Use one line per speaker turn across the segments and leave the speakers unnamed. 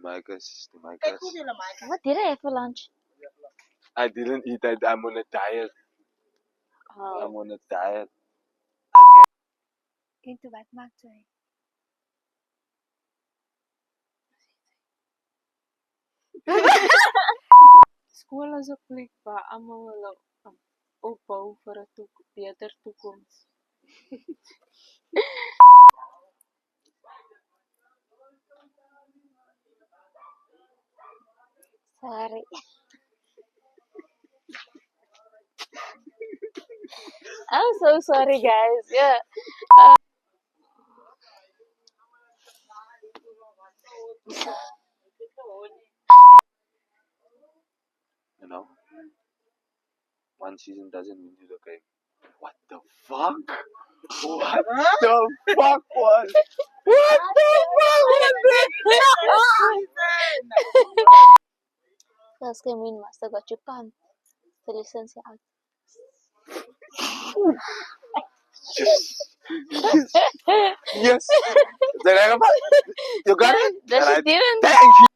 Marcus.
What did I have for lunch?
I didn't eat that. I'm on a diet.
Oh.
I'm on a diet.
Kind toe wat maak jy?
Skool is 'n plek waar almal hulle opbou vir 'n beter toekoms.
Sorry. I'm so sorry, guys. Yeah.
You know? One season doesn't mean you're okay. What the fuck? What the fuck was? What the fuck was
That's gonna mean master got you can't. The license out.
Yes. You got it?
That she didn't.
Thank you.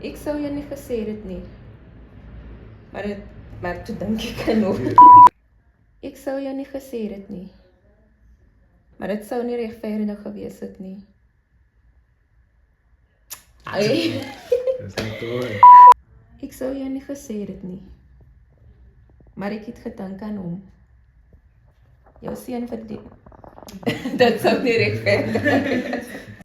Ek sou jou nie gesê dit nie. Maar toe dink ek nog. Ek sou jou nie gesê dit nie. Maar dit sou nie regverdig gewees het nie. Ai.
Dis net hoor.
Ek sou jou nie gesê dit nie. Maar ek het gedink aan hom. Jou seun verdien. Dit sou nie regverdig wees.